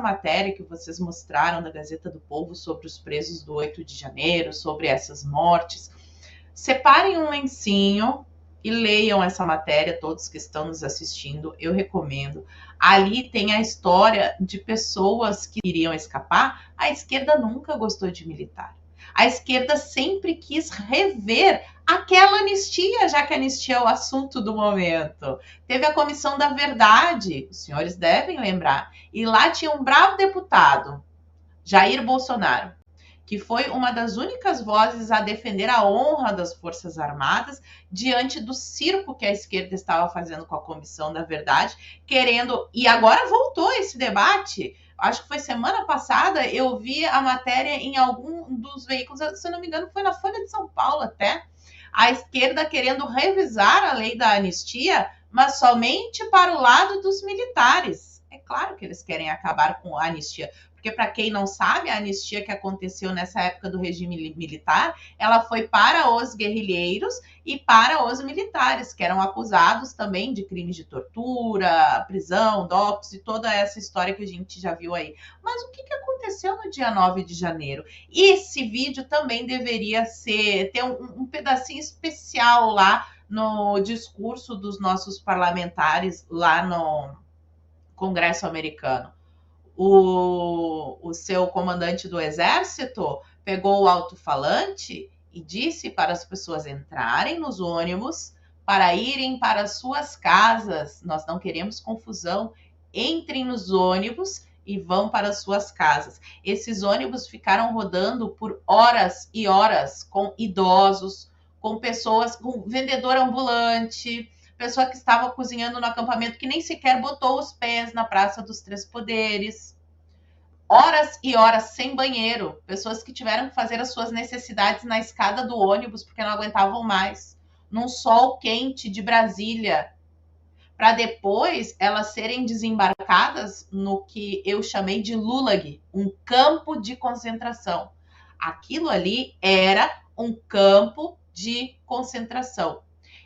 matéria que vocês mostraram da Gazeta do Povo sobre os presos do 8 de janeiro, sobre essas mortes, separem um lencinho e leiam essa matéria, todos que estão nos assistindo, eu recomendo. Ali tem a história de pessoas que iriam escapar. A esquerda nunca gostou de militar. A esquerda sempre quis rever aquela anistia, já que a anistia é o assunto do momento. Teve a Comissão da Verdade, os senhores devem lembrar, e lá tinha um bravo deputado, Jair Bolsonaro, que foi uma das únicas vozes a defender a honra das Forças Armadas diante do circo que a esquerda estava fazendo com a Comissão da Verdade, querendo... E agora voltou esse debate. Acho que foi semana passada, eu vi a matéria em algum dos veículos, se não me engano, foi na Folha de São Paulo até, a esquerda querendo revisar a lei da anistia, mas somente para o lado dos militares. É claro que eles querem acabar com a anistia, porque, para quem não sabe, a anistia que aconteceu nessa época do regime militar, ela foi para os guerrilheiros e para os militares, que eram acusados também de crimes de tortura, prisão, DOPS e toda essa história que a gente já viu aí. Mas o que aconteceu no dia 9 de janeiro? Esse vídeo também deveria ter um pedacinho especial lá no discurso dos nossos parlamentares lá no Congresso americano. O seu comandante do exército pegou o alto-falante e disse para as pessoas entrarem nos ônibus para irem para suas casas. Nós não queremos confusão. Entrem nos ônibus e vão para suas casas. Esses ônibus ficaram rodando por horas e horas com idosos, com pessoas, com vendedor ambulante, pessoa que estava cozinhando no acampamento, que nem sequer botou os pés na Praça dos Três Poderes. Horas e horas sem banheiro. Pessoas que tiveram que fazer as suas necessidades na escada do ônibus porque não aguentavam mais. Num sol quente de Brasília. Para depois elas serem desembarcadas no que eu chamei de Gulag, um campo de concentração. Aquilo ali era um campo de concentração.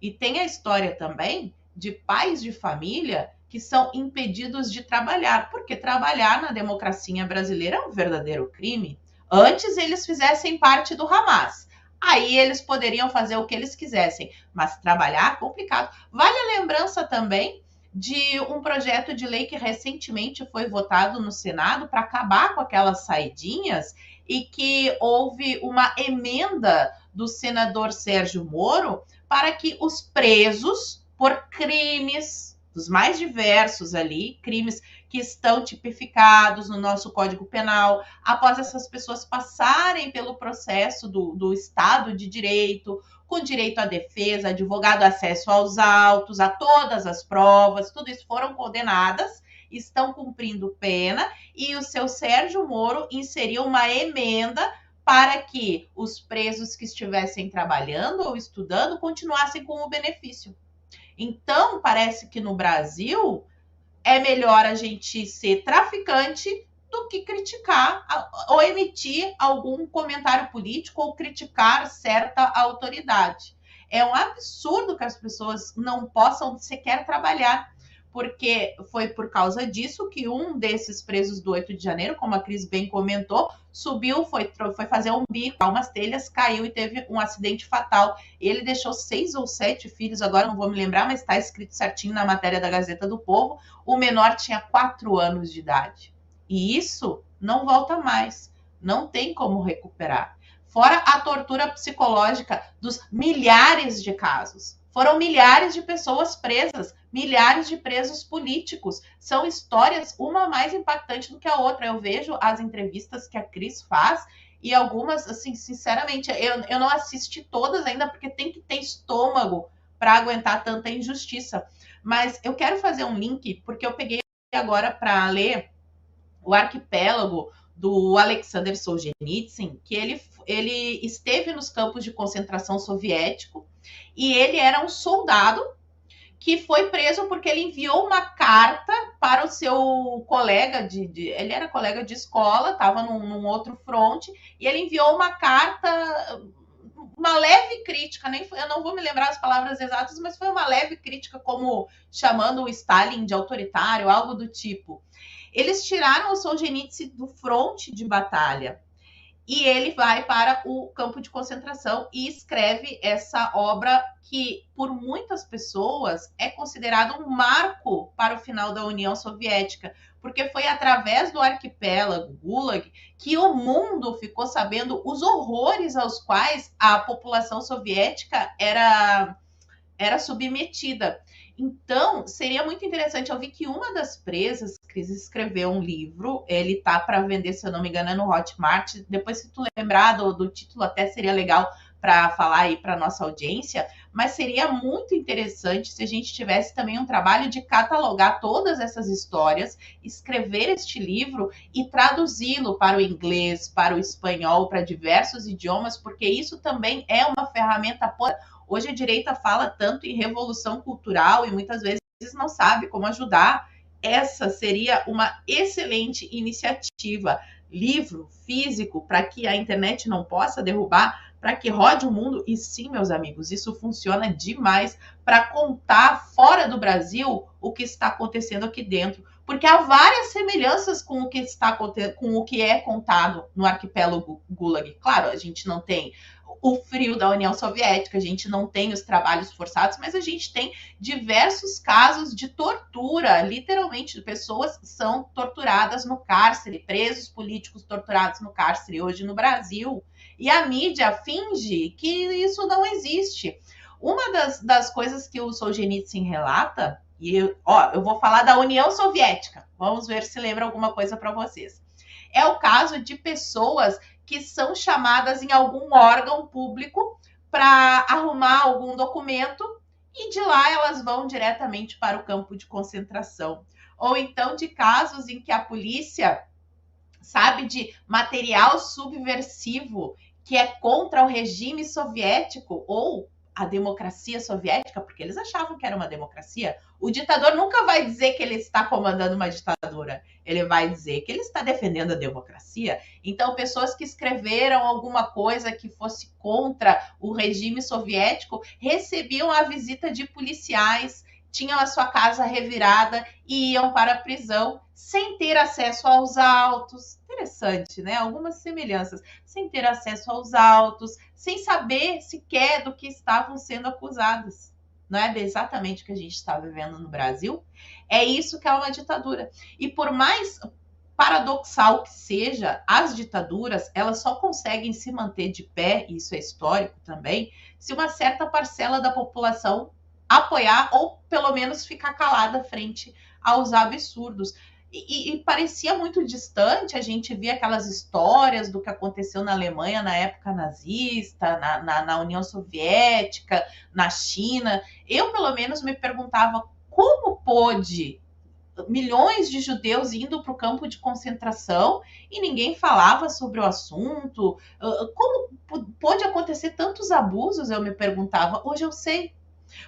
E tem a história também de pais de família que são impedidos de trabalhar, porque trabalhar na democracia brasileira é um verdadeiro crime. Antes eles fizessem parte do Hamas, aí eles poderiam fazer o que eles quisessem, mas trabalhar é complicado. Vale a lembrança também de um projeto de lei que recentemente foi votado no Senado para acabar com aquelas saidinhas e que houve uma emenda do senador Sérgio Moro para que os presos por crimes dos mais diversos ali, crimes que estão tipificados no nosso Código Penal, após essas pessoas passarem pelo processo do Estado de Direito, com direito à defesa, advogado, acesso aos autos, a todas as provas, tudo isso, foram condenadas, estão cumprindo pena, e o seu Sérgio Moro inseriu uma emenda para que os presos que estivessem trabalhando ou estudando continuassem com o benefício. Então, parece que no Brasil é melhor a gente ser traficante do que criticar ou emitir algum comentário político ou criticar certa autoridade. É um absurdo que as pessoas não possam sequer trabalhar, porque foi por causa disso que um desses presos do 8 de janeiro, como a Cris bem comentou, subiu, foi fazer um bico, umas telhas, caiu e teve um acidente fatal. Ele deixou 6 ou 7 filhos, agora não vou me lembrar, mas está escrito certinho na matéria da Gazeta do Povo. O menor tinha 4 anos de idade. E isso não volta mais, não tem como recuperar. Fora a tortura psicológica dos milhares de casos. Foram milhares de pessoas presas, milhares de presos políticos. São histórias, uma mais impactante do que a outra. Eu vejo as entrevistas que a Cris faz e algumas, assim, sinceramente, eu não assisti todas ainda porque tem que ter estômago para aguentar tanta injustiça. Mas eu quero fazer um link, porque eu peguei agora para ler o Arquipélago do Alexander Solzhenitsyn, que ele esteve nos campos de concentração soviético e ele era um soldado que foi preso porque ele enviou uma carta para o seu colega ele era colega de escola, estava num outro fronte, e ele enviou uma carta, uma leve crítica, eu não vou me lembrar as palavras exatas, mas foi uma leve crítica, como chamando o Stalin de autoritário, algo do tipo. Eles tiraram o Solzhenitsyn do fronte de batalha e ele vai para o campo de concentração e escreve essa obra que, por muitas pessoas, é considerado um marco para o final da União Soviética, porque foi através do arquipélago Gulag que o mundo ficou sabendo os horrores aos quais a população soviética era submetida. Então, seria muito interessante. Eu vi que uma das presas, Cris, escreveu um livro, ele tá para vender, se eu não me engano, é no Hotmart. Depois, se tu lembrar do título, até seria legal para falar aí para nossa audiência, mas seria muito interessante se a gente tivesse também um trabalho de catalogar todas essas histórias, escrever este livro e traduzi-lo para o inglês, para o espanhol, para diversos idiomas, porque isso também é uma ferramenta. Hoje a direita fala tanto em revolução cultural e muitas vezes não sabe como ajudar. Essa seria uma excelente iniciativa. Livro físico para que a internet não possa derrubar, para que rode o mundo. E sim, meus amigos, isso funciona demais para contar fora do Brasil o que está acontecendo aqui dentro. Porque há várias semelhanças com o que com o que é contado no arquipélago Gulag. Claro, a gente não tem o frio da União Soviética, a gente não tem os trabalhos forçados, mas a gente tem diversos casos de tortura, literalmente, pessoas são torturadas no cárcere, presos políticos torturados no cárcere hoje no Brasil, e a mídia finge que isso não existe. Uma das coisas que o Solzhenitsyn relata, e eu vou falar da União Soviética, vamos ver se lembra alguma coisa para vocês. É o caso de pessoas que são chamadas em algum órgão público para arrumar algum documento e de lá elas vão diretamente para o campo de concentração. Ou então de casos em que a polícia sabe de material subversivo que é contra o regime soviético ou a democracia soviética, porque eles achavam que era uma democracia. O ditador nunca vai dizer que ele está comandando uma ditadura. Ele vai dizer que ele está defendendo a democracia. Então, pessoas que escreveram alguma coisa que fosse contra o regime soviético recebiam a visita de policiais, tinham a sua casa revirada e iam para a prisão sem ter acesso aos autos. Interessante, né? Algumas semelhanças. Sem ter acesso aos autos, sem saber sequer do que estavam sendo acusados. Não é exatamente o que a gente está vivendo no Brasil? É isso que é uma ditadura. E por mais paradoxal que seja, as ditaduras, elas só conseguem se manter de pé, e isso é histórico também, se uma certa parcela da população apoiar ou pelo menos ficar calada frente aos absurdos. E parecia muito distante, a gente via aquelas histórias do que aconteceu na Alemanha na época nazista, na União Soviética, na China. Eu, pelo menos, me perguntava como pôde milhões de judeus indo para o campo de concentração e ninguém falava sobre o assunto. Como pôde acontecer tantos abusos, eu me perguntava. Hoje eu sei,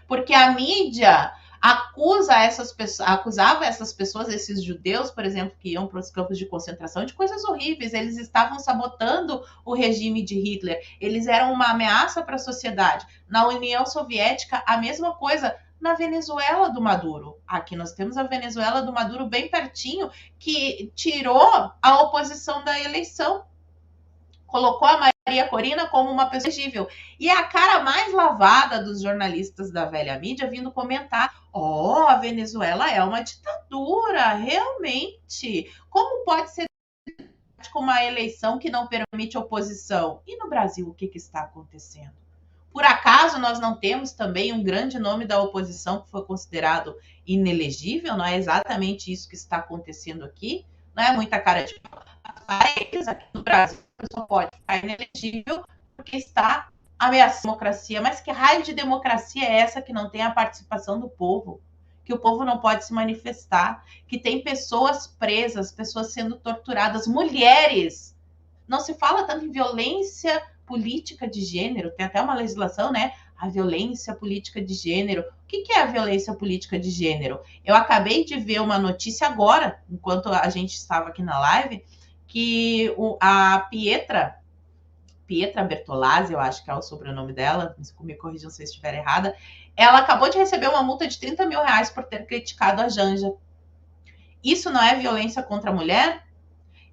porque a mídia acusava essas pessoas, esses judeus, por exemplo, que iam para os campos de concentração, de coisas horríveis. Eles estavam sabotando o regime de Hitler. Eles eram uma ameaça para a sociedade. Na União Soviética, a mesma coisa. Na Venezuela do Maduro. Aqui nós temos a Venezuela do Maduro bem pertinho, que tirou a oposição da eleição. Colocou a Maria Corina como uma pessoa elegível. E é a cara mais lavada dos jornalistas da velha mídia vindo comentar: a Venezuela é uma ditadura, realmente. Como pode ser uma eleição que não permite oposição? E no Brasil, o que está acontecendo? Por acaso nós não temos também um grande nome da oposição que foi considerado inelegível? Não é exatamente isso que está acontecendo aqui? Não é muita cara de pau. Aqui no Brasil, a pessoa pode ficar inelegível porque está ameaçando a democracia. Mas que raio de democracia é essa que não tem a participação do povo? Que o povo não pode se manifestar? Que tem pessoas presas, pessoas sendo torturadas, mulheres. Não se fala tanto em violência política de gênero, tem até uma legislação, né? A violência política de gênero. O que é a violência política de gênero? Eu acabei de ver uma notícia agora, enquanto a gente estava aqui na live, que a Pietra Bertolazzi, eu acho que é o sobrenome dela, me corrijam se eu estiver errada, ela acabou de receber uma multa de 30 mil reais por ter criticado a Janja. Isso não é violência contra a mulher?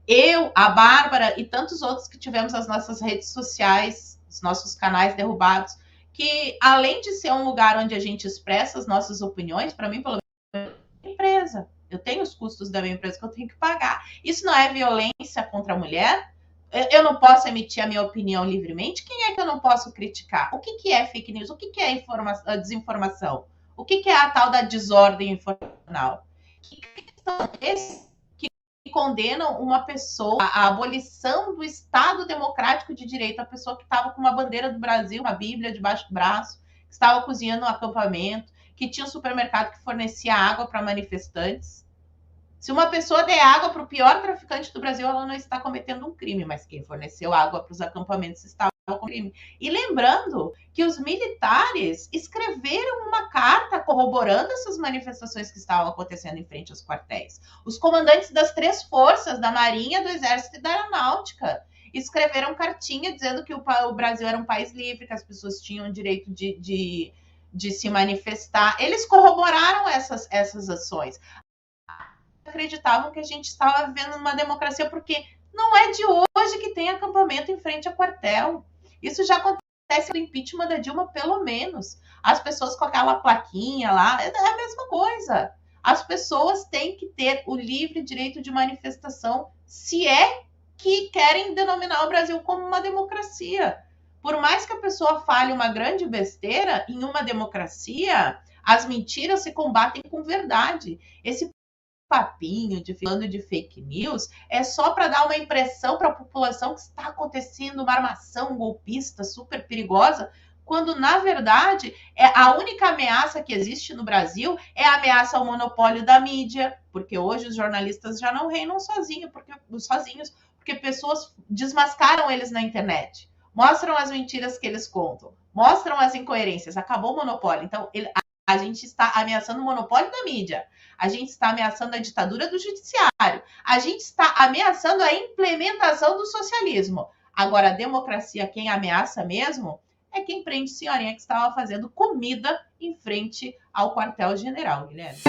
Eu, a Bárbara e tantos outros que tivemos as nossas redes sociais, os nossos canais derrubados, que além de ser um lugar onde a gente expressa as nossas opiniões, para mim, pelo menos, é empresa. Eu tenho os custos da minha empresa que eu tenho que pagar. Isso não é violência contra a mulher? Eu não posso emitir a minha opinião livremente? Quem é que eu não posso criticar? O que é fake news? O que é a desinformação? O que é a tal da desordem informacional? Que são esses que condenam uma pessoa à abolição do Estado democrático de direito, a pessoa que estava com uma bandeira do Brasil, uma Bíblia debaixo do braço, que estava cozinhando no acampamento, que tinha um supermercado que fornecia água para manifestantes. Se uma pessoa der água para o pior traficante do Brasil, ela não está cometendo um crime, mas quem forneceu água para os acampamentos estava com crime. E lembrando que os militares escreveram uma carta corroborando essas manifestações que estavam acontecendo em frente aos quartéis. Os comandantes das 3 forças, da Marinha, do Exército e da Aeronáutica, escreveram cartinha dizendo que o Brasil era um país livre, que as pessoas tinham o direito de se manifestar. Eles corroboraram essas ações. Acreditavam que a gente estava vivendo uma democracia, porque não é de hoje que tem acampamento em frente a quartel. Isso já acontece no impeachment da Dilma, pelo menos. As pessoas com aquela plaquinha lá, é a mesma coisa. As pessoas têm que ter o livre direito de manifestação, se é que querem denominar o Brasil como uma democracia. Por mais que a pessoa fale uma grande besteira, em uma democracia, as mentiras se combatem com verdade. Esse papinho de falando de fake news é só para dar uma impressão para a população que está acontecendo uma armação golpista super perigosa, quando na verdade a única ameaça que existe no Brasil é a ameaça ao monopólio da mídia, porque hoje os jornalistas já não reinam sozinhos, porque pessoas desmascaram eles na internet, mostram as mentiras que eles contam, mostram as incoerências, acabou o monopólio. Então a gente está ameaçando o monopólio da mídia. A gente está ameaçando a ditadura do judiciário. A gente está ameaçando a implementação do socialismo. Agora, a democracia, quem ameaça mesmo, é quem prende senhorinha que estava fazendo comida em frente ao quartel-general, Guilherme.